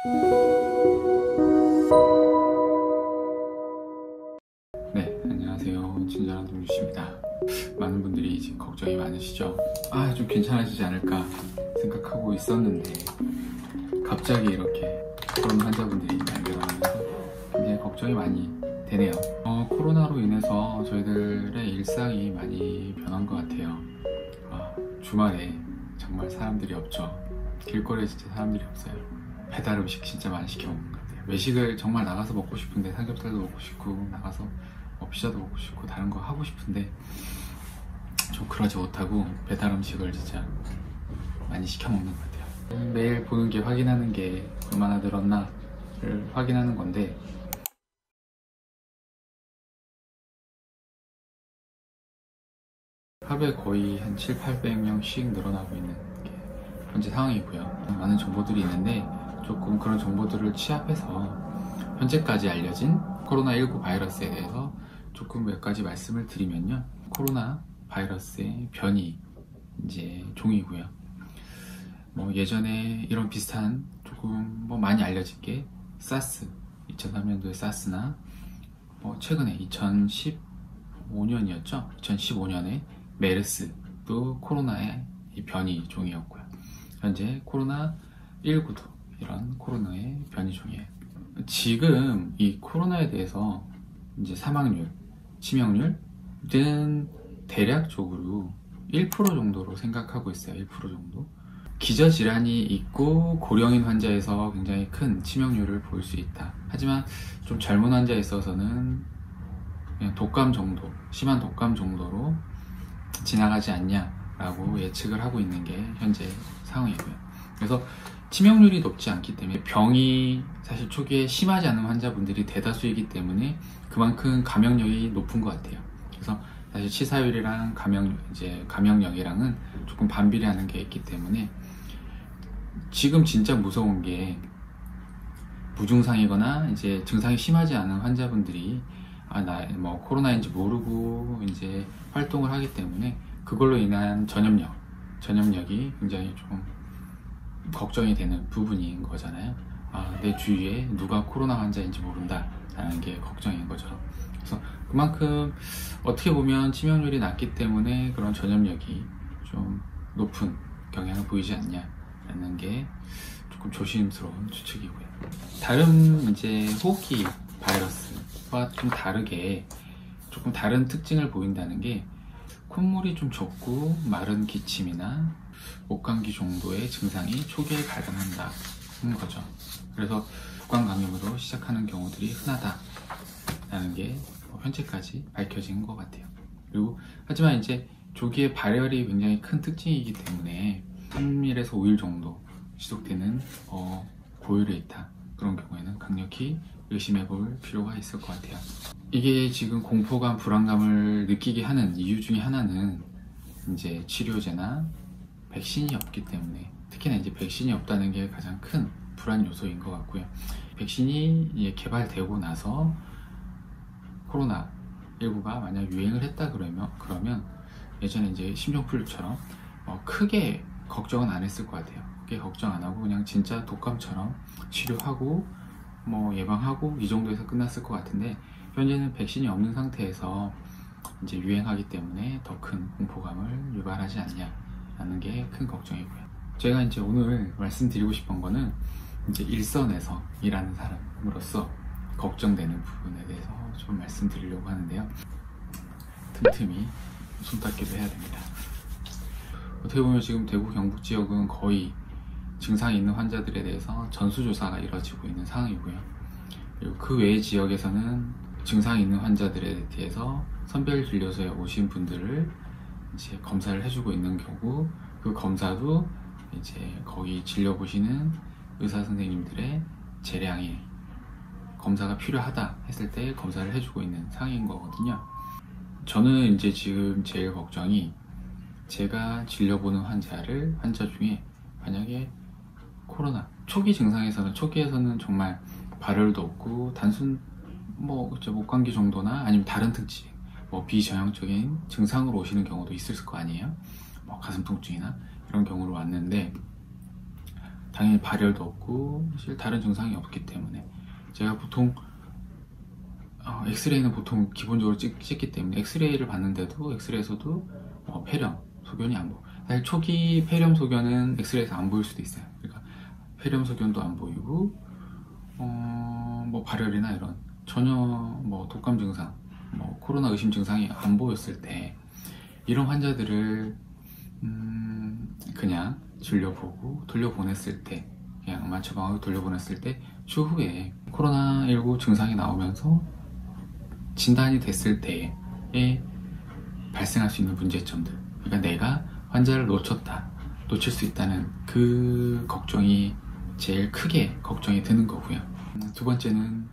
네, 안녕하세요. 친절한 동주씨입니다. 많은 분들이 지금 걱정이 많으시죠? 좀 괜찮아지지 않을까 생각하고 있었는데 갑자기 이렇게 코로나 환자분들이 많이 늘어나면서 굉장히 걱정이 많이 되네요. 코로나로 인해서 저희들의 일상이 많이 변한 것 같아요. 주말에 정말 사람들이 없죠. 길거리에 진짜 사람들이 없어요. 배달 음식 진짜 많이 시켜 먹는 것 같아요. 외식을 정말 나가서 먹고 싶은데, 삼겹살도 먹고 싶고 나가서 피자도 먹고 싶고 다른 거 하고 싶은데 좀 그러지 못하고 배달 음식을 진짜 많이 시켜 먹는 것 같아요. 매일 보는 게, 확인하는 게 얼마나 늘었나를 확인하는 건데, 하루에 거의 한 700~800명씩 늘어나고 있는 게 현재 상황이고요. 많은 정보들이 있는데 조금 그런 정보들을 취합해서 현재까지 알려진 코로나19 바이러스에 대해서 조금 몇 가지 말씀을 드리면요. 코로나 바이러스의 변이 이제 종이고요. 예전에 이런 비슷한 조금 많이 알려진 게 사스, 2003년도에 사스나 최근에 2015년이었죠. 2015년에 메르스도 코로나의 변이 종이었고요. 현재 코로나19도 이런 코로나의 변이 종이에요. 지금 이 코로나에 대해서 이제 사망률, 치명률은 대략적으로 1% 정도로 생각하고 있어요. 1% 정도. 기저질환이 있고 고령인 환자에서 굉장히 큰 치명률을 볼 수 있다. 하지만 좀 젊은 환자에 있어서는 그냥 독감 정도, 심한 독감 정도로 지나가지 않냐라고 예측을 하고 있는 게 현재 상황이고요. 그래서 치명률이 높지 않기 때문에, 병이 사실 초기에 심하지 않은 환자분들이 대다수이기 때문에 그만큼 감염력이 높은 것 같아요. 그래서 사실 치사율이랑 감염력이랑은 조금 반비례하는 게 있기 때문에, 지금 진짜 무서운 게 무증상이거나 이제 증상이 심하지 않은 환자분들이 나 코로나인지 모르고 이제 활동을 하기 때문에 그걸로 인한 전염력이 굉장히 좀 걱정이 되는 부분인 거잖아요. 내 주위에 누가 코로나 환자인지 모른다 라는 게 걱정인 거죠. 그래서 그만큼 어떻게 보면 치명률이 낮기 때문에 그런 전염력이 좀 높은 경향을 보이지 않냐라는 게 조금 조심스러운 추측이고요. 다른 이제 호흡기 바이러스와 좀 다르게 조금 다른 특징을 보인다는 게, 콧물이 좀 적고 마른 기침이나 목감기 정도의 증상이 초기에 발견한다는 거죠. 그래서 구강 감염으로 시작하는 경우들이 흔하다라는 게 현재까지 밝혀진 것 같아요. 그리고 하지만 이제 조기에 발열이 굉장히 큰 특징이기 때문에 3일에서 5일 정도 지속되는 고열이 있다. 그런 경우에는 강력히 의심해 볼 필요가 있을 것 같아요. 이게 지금 공포감, 불안감을 느끼게 하는 이유 중에 하나는 이제 치료제나 백신이 없기 때문에, 특히나 이제 백신이 없다는 게 가장 큰 불안 요소인 것 같고요. 백신이 개발되고 나서 코로나19가 만약 유행을 했다 그러면 예전에 이제 심정풀처럼 크게 걱정은 안 했을 것 같아요. 크게 걱정 안 하고 그냥 진짜 독감처럼 치료하고 예방하고 이 정도에서 끝났을 것 같은데, 현재는 백신이 없는 상태에서 이제 유행하기 때문에 더 큰 공포감을 유발하지 않냐라는 게 큰 걱정이고요. 제가 이제 오늘 말씀드리고 싶은 거는 이제 일선에서 일하는 사람으로서 걱정되는 부분에 대해서 좀 말씀드리려고 하는데요. 틈틈이 손닦기도 해야 됩니다. 어떻게 보면 지금 대구 경북 지역은 거의 증상이 있는 환자들에 대해서 전수조사가 이루어지고 있는 상황이고요. 그리고 그 외의 지역에서는 증상이 있는 환자들에 대해서 선별진료소에 오신 분들을 이제 검사를 해주고 있는 경우, 그 검사도 이제 거기 진료 보시는 의사 선생님들의 재량에 검사가 필요하다 했을 때 검사를 해주고 있는 상황인 거거든요. 저는 이제 지금 제일 걱정이, 제가 진료보는 환자 중에 만약에 코로나 초기에서는 정말 발열도 없고 단순 목감기 정도나 아니면 다른 특징, 비전형적인 증상으로 오시는 경우도 있을 거 아니에요. 가슴 통증이나 이런 경우로 왔는데, 당연히 발열도 없고 사실 다른 증상이 없기 때문에 제가 보통 엑스레이는 보통 기본적으로 찍기 때문에 엑스레이를 봤는데도 엑스레이에서도 폐렴, 소견이 안 보여. 사실 초기 폐렴 소견은 엑스레이에서 안 보일 수도 있어요. 그러니까 폐렴 소견도 안 보이고 뭐 발열이나 이런 전혀 뭐 독감 증상, 뭐 코로나 의심 증상이 안 보였을 때 이런 환자들을 그냥 진료보고 돌려보냈을 때, 그냥 맞처방하고 돌려보냈을 때 추후에 코로나19 증상이 나오면서 진단이 됐을 때에 발생할 수 있는 문제점들, 그러니까 내가 환자를 놓칠 수 있다는 그 걱정이 제일 크게 걱정이 드는 거고요. 두 번째는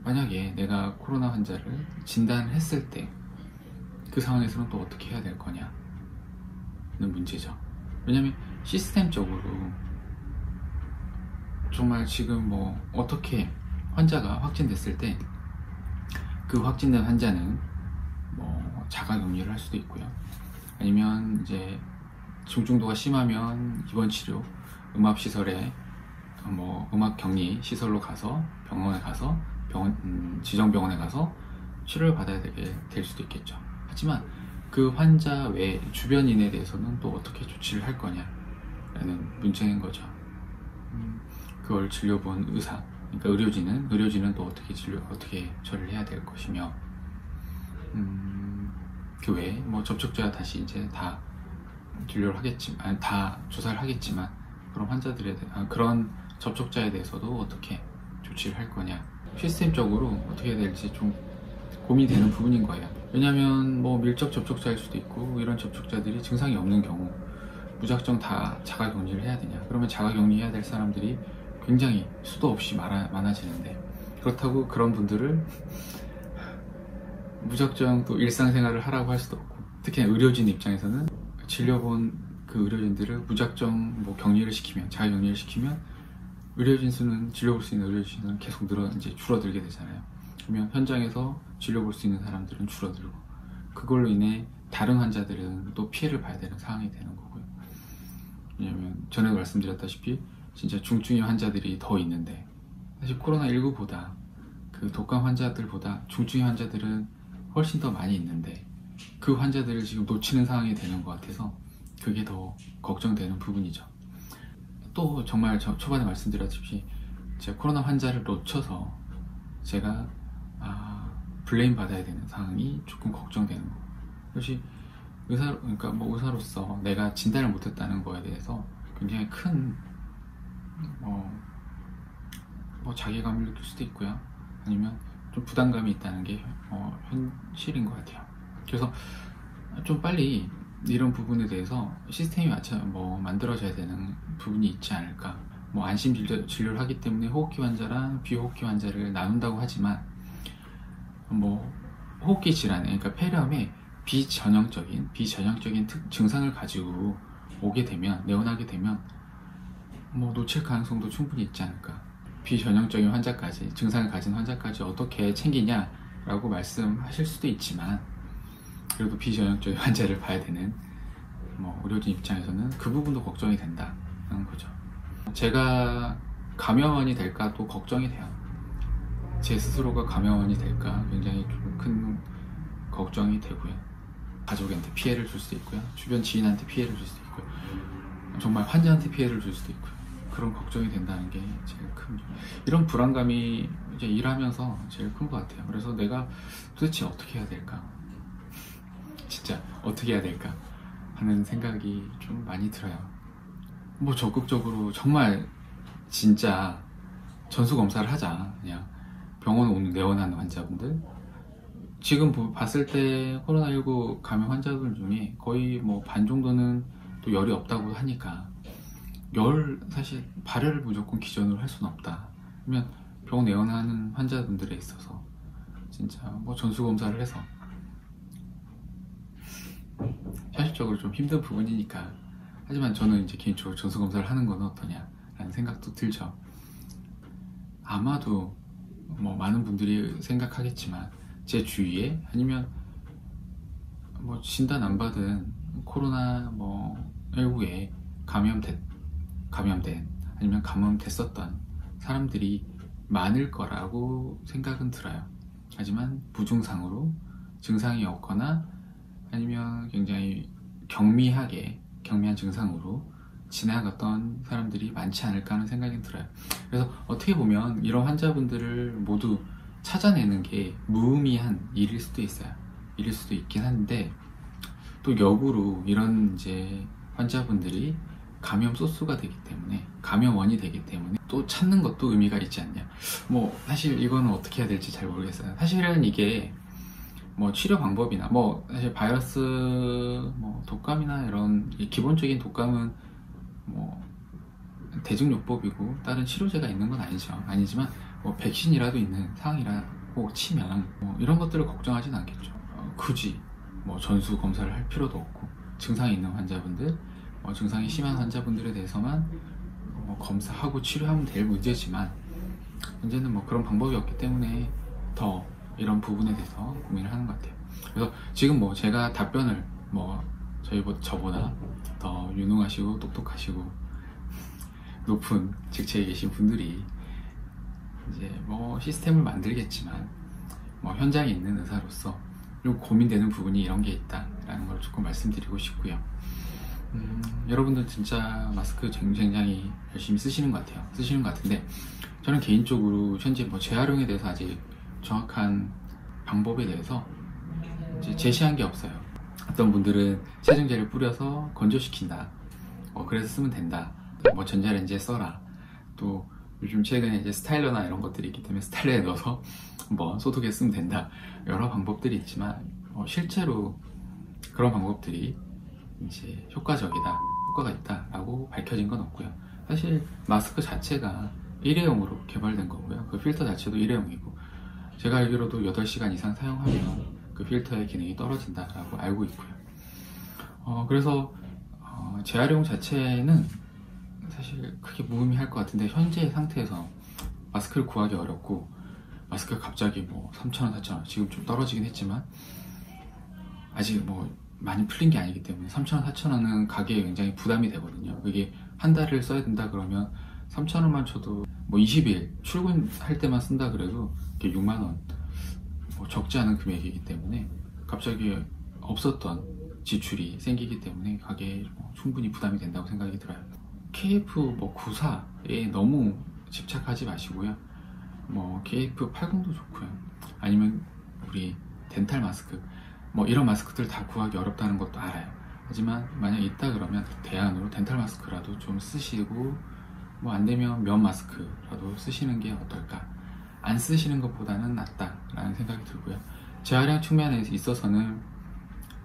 만약에 내가 코로나 환자를 진단을 했을 때 그 상황에서는 또 어떻게 해야 될 거냐는 문제죠. 왜냐면 시스템적으로 정말 지금 뭐 어떻게 환자가 확진됐을 때 그 확진된 환자는 뭐 자가격리를 할 수도 있고요. 아니면 이제 중증도가 심하면 입원 치료, 음압시설에 뭐 음압격리 시설로 가서 병원에 가서 지정병원에 가서 치료를 받아야 되게 될 수도 있겠죠. 하지만 그 환자 외 주변인에 대해서는 또 어떻게 조치를 할 거냐라는 문제인 거죠. 그걸 진료본 의사, 그러니까 의료진은 또 어떻게 처리를 해야 될 것이며, 그 외에 뭐 접촉자 다시 이제 다 진료를 하겠지만, 다 조사를 하겠지만 그런 접촉자에 대해서도 어떻게 조치를 할 거냐, 시스템적으로 어떻게 해야 될지 좀 고민되는 부분인 거예요. 왜냐하면 뭐 밀접 접촉자일 수도 있고 이런 접촉자들이 증상이 없는 경우 무작정 다 자가격리를 해야 되냐, 그러면 자가격리해야 될 사람들이 굉장히 수도 없이 많아지는데, 그렇다고 그런 분들을 무작정 또 일상생활을 하라고 할 수도 없고, 특히나 의료진 입장에서는 진료본 그 의료진들을 무작정 뭐 자가격리를 시키면 의료진 수는, 진료볼 수 있는 의료진 수는 계속 이제 줄어들게 되잖아요. 그러면 현장에서 진료볼 수 있는 사람들은 줄어들고, 그걸로 인해 다른 환자들은 또 피해를 봐야 되는 상황이 되는 거고요. 왜냐면 전에도 말씀드렸다시피 진짜 중증의 환자들이 더 있는데, 사실 코로나19보다 그 독감 환자들보다 중증의 환자들은 훨씬 더 많이 있는데 그 환자들을 지금 놓치는 상황이 되는 것 같아서 그게 더 걱정되는 부분이죠. 또 정말 초반에 말씀드렸듯이 제가 코로나 환자를 놓쳐서 제가 블레임 받아야 되는 상황이 조금 걱정되는 거고, 역시 그러니까 뭐 의사로서 내가 진단을 못했다는 거에 대해서 굉장히 큰 뭐 자괴감을 느낄 수도 있고요. 아니면 좀 부담감이 있다는 게 현실인 것 같아요. 그래서 좀 빨리 이런 부분에 대해서 시스템이 만들어져야 되는 부분이 있지 않을까. 뭐 안심 진료를 하기 때문에 호흡기 환자랑 비호흡기 환자를 나눈다고 하지만, 뭐 호흡기 질환, 그러니까 폐렴에 비전형적인 증상을 가지고 내원하게 되면 뭐 놓칠 가능성도 충분히 있지 않을까. 비전형적인 환자까지, 증상을 가진 환자까지 어떻게 챙기냐라고 말씀하실 수도 있지만, 그래도 비전형적인 환자를 봐야 되는 의료진 입장에서는 그 부분도 걱정이 된다는 거죠. 제가 감염원이 될까도 걱정이 돼요. 제 스스로가 감염원이 될까 굉장히 좀 큰 걱정이 되고요. 가족한테 피해를 줄 수도 있고요. 주변 지인한테 피해를 줄 수도 있고요. 정말 환자한테 피해를 줄 수도 있고요. 그런 걱정이 된다는 게 제일 큰, 이런 불안감이 이제 일하면서 제일 큰 것 같아요. 그래서 내가 도대체 어떻게 해야 될까? 진짜 어떻게 해야 될까? 하는 생각이 좀 많이 들어요. 뭐 적극적으로 정말 진짜 전수검사를 하자. 그냥 병원 내원하는 환자분들, 지금 봤을 때 코로나19 감염 환자들 중에 거의 뭐 반 정도는 또 열이 없다고 하니까, 사실 발열을 무조건 기준으로 할 수는 없다. 그러면 병원 내원하는 환자분들에 있어서 진짜 뭐 전수검사를 해서, 현실적으로 좀 힘든 부분이니까, 하지만 저는 이제 개인적으로 전수검사를 하는 건 어떠냐라는 생각도 들죠. 아마도 뭐 많은 분들이 생각하겠지만 제 주위에, 아니면 뭐 진단 안 받은 코로나 19에 감염된 아니면 감염됐었던 사람들이 많을 거라고 생각은 들어요. 하지만 무증상으로 증상이 없거나 아니면 굉장히 경미한 증상으로 지나갔던 사람들이 많지 않을까 하는 생각이 들어요. 그래서 어떻게 보면 이런 환자분들을 모두 찾아내는 게 무의미한 일일 수도 있어요. 일일 수도 있긴 한데, 또 역으로 이런 이제 환자분들이 감염 소스가 되기 때문에, 감염원이 되기 때문에 또 찾는 것도 의미가 있지 않냐. 뭐 사실 이거는 어떻게 해야 될지 잘 모르겠어요. 사실은 이게 뭐 치료 방법이나 뭐 사실 바이러스 뭐 독감이나 이런 기본적인 독감은 뭐 대증요법이고 다른 치료제가 있는 건 아니지만 뭐 백신이라도 있는 상황이라고 치면 뭐 이런 것들을 걱정하진 않겠죠. 굳이 뭐 전수 검사를 할 필요도 없고, 증상이 있는 환자분들, 증상이 심한 환자분들에 대해서만 검사하고 치료하면 될 문제지만, 문제는 뭐 그런 방법이 없기 때문에 더 이런 부분에 대해서 고민을 하는 것 같아요. 그래서 지금 뭐 제가 답변을 뭐 저보다 더 유능하시고 똑똑하시고 높은 직책에 계신 분들이 이제 뭐 시스템을 만들겠지만, 뭐 현장에 있는 의사로서 좀 고민되는 부분이 이런 게 있다라는 걸 조금 말씀드리고 싶고요. 여러분들 진짜 마스크 굉장히 열심히 쓰시는 것 같은데, 저는 개인적으로 현재 뭐 재활용에 대해서 아직 정확한 방법에 대해서 이제 제시한 게 없어요. 어떤 분들은 세정제를 뿌려서 건조시킨다, 그래서 쓰면 된다, 뭐 전자레인지에 써라, 또 요즘 최근에 이제 스타일러나 이런 것들이 있기 때문에 스타일러에 넣어서 뭐 소독해 쓰면 된다, 여러 방법들이 있지만 실제로 그런 방법들이 이제 효과가 있다라고 밝혀진 건 없고요. 사실 마스크 자체가 일회용으로 개발된 거고요. 그 필터 자체도 일회용이고, 제가 알기로도 8시간 이상 사용하면 그 필터의 기능이 떨어진다라고 알고 있고요. 그래서 재활용 자체는 사실 크게 무의미할 것 같은데, 현재 상태에서 마스크를 구하기 어렵고, 마스크가 갑자기 뭐 3,000원, 4,000원, 지금 좀 떨어지긴 했지만 아직 뭐 많이 풀린 게 아니기 때문에 3,000원, 4,000원은 가게에 굉장히 부담이 되거든요. 그게 한 달을 써야 된다 그러면 3,000원만 쳐도 뭐 20일 출근할 때만 쓴다 그래도 6만원, 뭐 적지 않은 금액이기 때문에 갑자기 없었던 지출이 생기기 때문에 가게에 뭐 충분히 부담이 된다고 생각이 들어요. KF94에 너무 집착하지 마시고요. 뭐 KF80도 좋고요. 아니면 우리 덴탈 마스크, 뭐 이런 마스크들 다 구하기 어렵다는 것도 알아요. 하지만 만약 있다 그러면 대안으로 덴탈 마스크라도 좀 쓰시고, 뭐 안되면 면 마스크라도 쓰시는 게 어떨까. 안 쓰시는 것보다는 낫다라는 생각이 들고요. 재활용 측면에 있어서는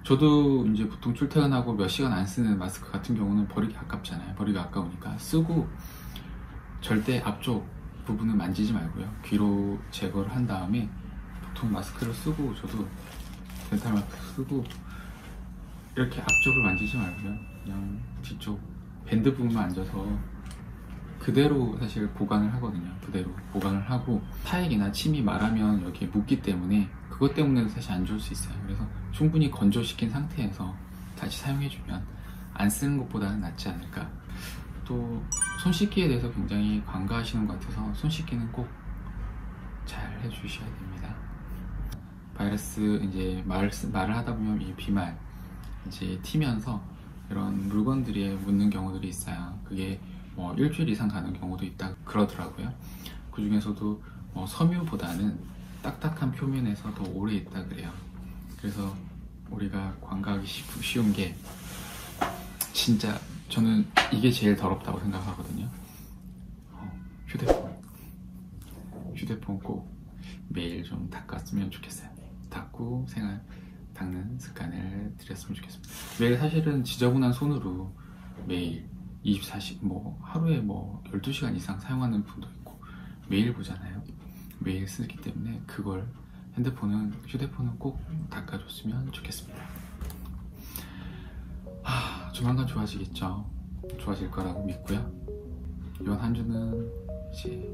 저도 이제 보통 출퇴근하고 몇 시간 안 쓰는 마스크 같은 경우는 버리기 아깝잖아요. 버리기 아까우니까 쓰고, 절대 앞쪽 부분은 만지지 말고요. 귀로 제거를 한 다음에 보통 마스크를 쓰고, 저도 덴탈 마스크 쓰고 이렇게 앞쪽을 만지지 말고요. 그냥 뒤쪽 밴드 부분만 앉아서 그대로 사실 보관을 하거든요. 그대로 보관을 하고, 타액이나 침이 말하면 여기에 묻기 때문에 그것 때문에 사실 안 좋을 수 있어요. 그래서 충분히 건조시킨 상태에서 다시 사용해주면 안 쓰는 것보다는 낫지 않을까. 또 손 씻기에 대해서 굉장히 관가하시는 것 같아서 손 씻기는 꼭 잘 해주셔야 됩니다. 바이러스 이제 말을 하다 보면 이 비말 이제 튀면서 이런 물건들이 묻는 경우들이 있어요. 그게 뭐 일주일 이상 가는 경우도 있다 그러더라고요. 그 중에서도 섬유보다는 딱딱한 표면에서 더 오래 있다 그래요. 그래서 우리가 관가하기 쉬운 게, 진짜 저는 이게 제일 더럽다고 생각하거든요. 휴대폰 꼭 매일 좀 닦았으면 좋겠어요. 닦고 닦는 습관을 들였으면 좋겠습니다. 매일 사실은 지저분한 손으로 매일 24시간, 뭐 하루에 뭐 12시간 이상 사용하는 분도 있고 매일 보잖아요. 매일 쓰기 때문에 그걸 휴대폰은 꼭 닦아줬으면 좋겠습니다. 조만간 좋아지겠죠. 좋아질 거라고 믿고요. 이번 한 주는 이제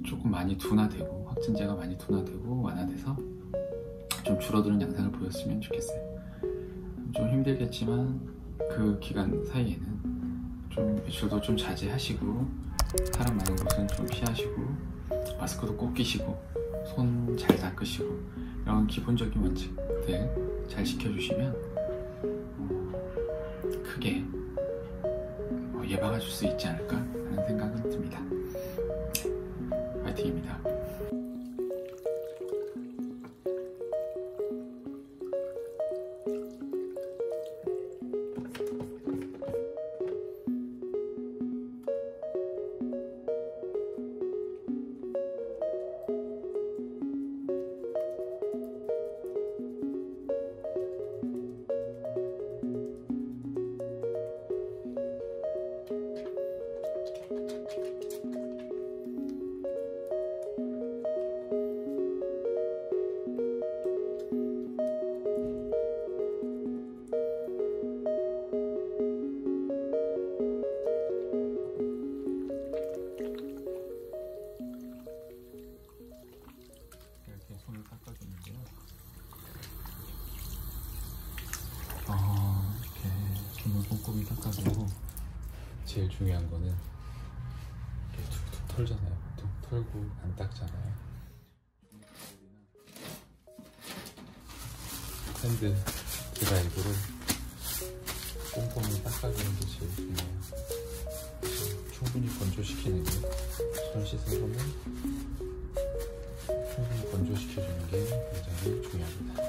조금 많이 둔화되고, 확진자가 많이 둔화되고 완화돼서 좀 줄어드는 양상을 보였으면 좋겠어요. 좀 힘들겠지만 그 기간 사이에는 좀 외출도 좀 자제하시고, 사람 많은 곳은 좀 피하시고 마스크도 꼭 끼시고 손 잘 닦으시고 이런 기본적인 원칙들 잘 지켜주시면 크게 예방해 줄 수 있지 않을까 하는 생각은 듭니다. 파이팅입니다. 손을 닦아주는데요. 이렇게 손을 꼼꼼히 닦아주고, 제일 중요한 거는 이렇게 툭툭 털잖아요. 툭 털고 안 닦잖아요. 핸드 드라이브로 꼼꼼히 닦아주는 게 제일 중요해요. 충분히 건조시키는 게, 손 씻은 거는 충분히 건조시켜주는 게 굉장히 중요합니다.